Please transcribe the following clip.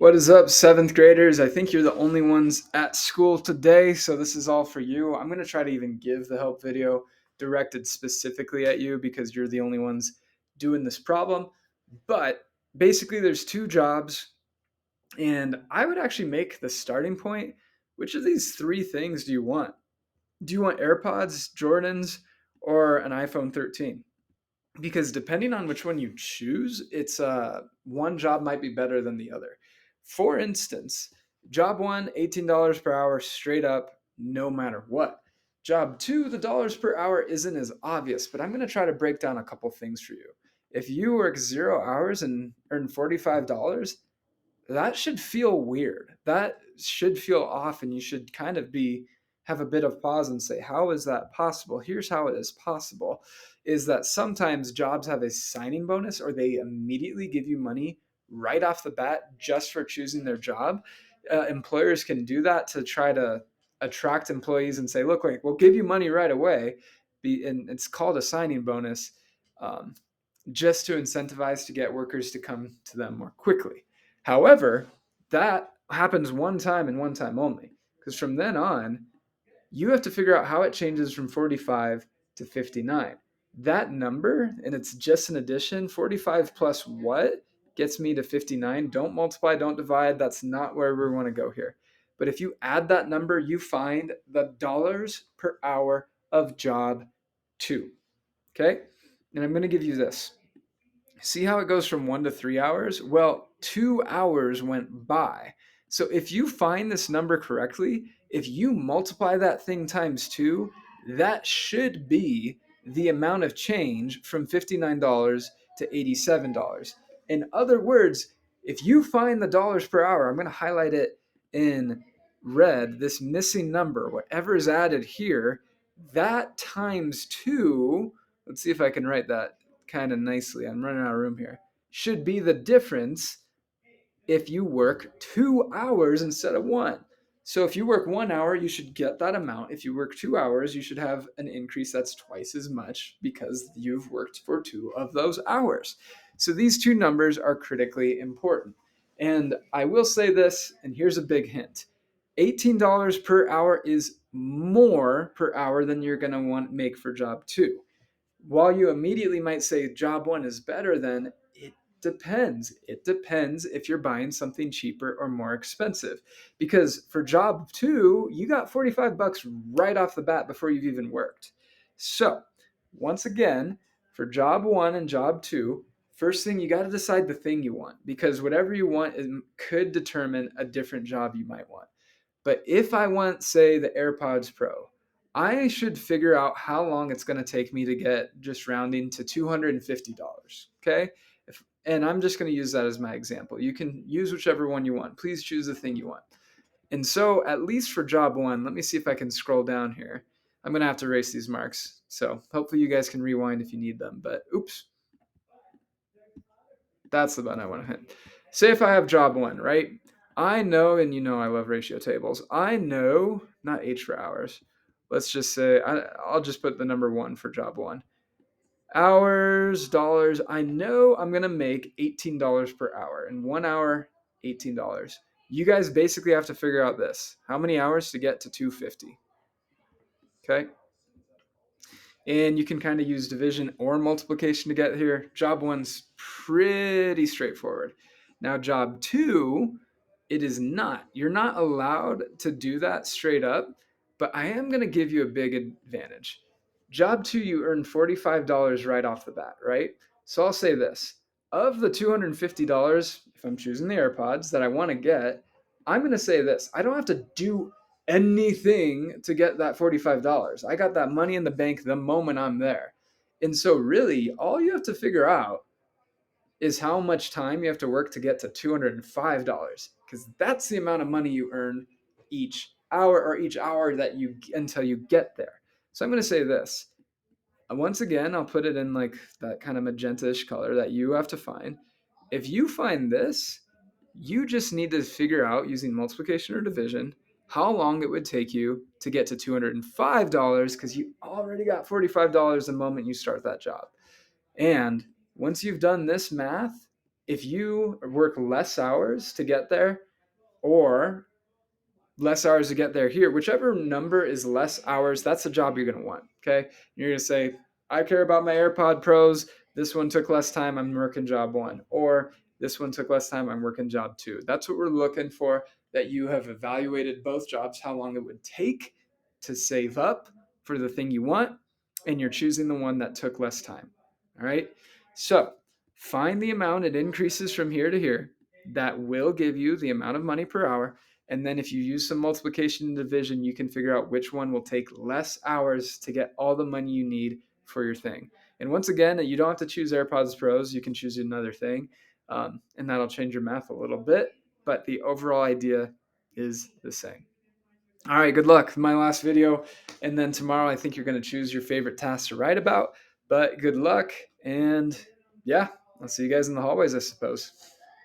What is up, seventh graders? I think you're the only ones at school today, so this is all for you. I'm going to try to even give the help video directed specifically at you because you're the only ones doing this problem. But basically, there's two jobs, and I would actually make the starting point. Which of these three things do you want? Do you want AirPods, Jordans, or an iPhone 13? Because depending on which one you choose, it's one job might be better than the other. For instance, job one, $18 per hour straight up, no matter what. Job two, the dollars per hour isn't as obvious, but I'm going to try to break down a couple things for you. If you work 0 hours and earn $45, that should feel weird. That should feel off, and you should kind of be have a bit of pause and say, how is that possible? Here's how it is possible is that sometimes jobs have a signing bonus or they immediately give you money right off the bat just for choosing their job. Employers can do that to try to attract employees and say, look, like, we'll give you money right away. And it's called a signing bonus, um, just to incentivize to get workers to come to them more quickly. However, that happens one time and one time only, because from then on, you have to figure out how it changes from 45 to 59. That number, and it's just an addition, 45 plus what gets me to 59? Don't multiply, don't divide. That's not where we want to go here. But if you add that number, you find the dollars per hour of job two. Okay? And I'm going to give you this. See how it goes from 1 to 3 hours? Well, 2 hours went by. So if you find this number correctly, if you multiply that thing times two, that should be the amount of change from $59 to $87. In other words, if you find the dollars per hour, I'm going to highlight it in red, this missing number, whatever is added here, that times two, let's see if I can write that kind of nicely. I'm running out of room here. Should be the difference if you work 2 hours instead of one. So if you work 1 hour, you should get that amount. If you work 2 hours, you should have an increase that's twice as much because you've worked for 2 of those hours. So these two numbers are critically important. And I will say this, and here's a big hint. $18 per hour is more per hour than you're going to want to make for job two. While you immediately might say job one is better than, it depends. It depends if you're buying something cheaper or more expensive. Because for job two, you got 45 bucks right off the bat before you've even worked. So, once again, for job one and job two, first thing you got to decide the thing you want because whatever you want could determine a different job you might want. But if I want, say, the AirPods Pro, I should figure out how long it's going to take me to get, just rounding to $250. Okay. And I'm just going to use that as my example. You can use whichever one you want. Please choose the thing you want. And so, at least for job one, let me see if I can scroll down here. I'm going to have to erase these marks. So, hopefully, you guys can rewind if you need them. But oops, that's the button I want to hit. Say if I have job one, right? I know, and you know I love ratio tables. I know, not H for hours. Let's just say, I'll just put the number one for job one. Hours, dollars. I know I'm going to make $18 per hour. In 1 hour, $18. You guys basically have to figure out this. How many hours to get to 250? Okay. And you can kind of use division or multiplication to get here. Job one's pretty straightforward. Now, job two, it is not. You're not allowed to do that straight up, but I am going to give you a big advantage. Job two, you earn $45 right off the bat, right? So I'll say this. Of the $250, if I'm choosing the AirPods that I want to get, I'm going to say this. I don't have to do anything to get that $45. I got that money in the bank the moment I'm there. And so, really, all you have to figure out is how much time you have to work to get to $205, because that's the amount of money you earn each hour or each hour that you until you get there. So I'm going to say this. Once again, I'll put it in like that kind of magenta-ish color that you have to find. If you find this, you just need to figure out using multiplication or division how long it would take you to get to $205 because you already got $45 the moment you start that job. And once you've done this math, if you work less hours to get there or less hours to get there here, whichever number is less hours, that's the job you're going to want. Okay. You're going to say, I care about my AirPod Pros. This one took less time. I'm working job one. Or this one took less time. I'm working job two. That's what we're looking for, that you have evaluated both jobs, how long it would take to save up for the thing you want, and you're choosing the one that took less time. All right. So find the amount it increases from here to here that will give you the amount of money per hour. And then if you use some multiplication and division, you can figure out which one will take less hours to get all the money you need for your thing. And once again, you don't have to choose AirPods Pros. You can choose another thing, and that'll change your math a little bit. But the overall idea is the same. All right, good luck. My last video. And then tomorrow, I think you're going to choose your favorite task to write about. But good luck. And yeah, I'll see you guys in the hallways, I suppose.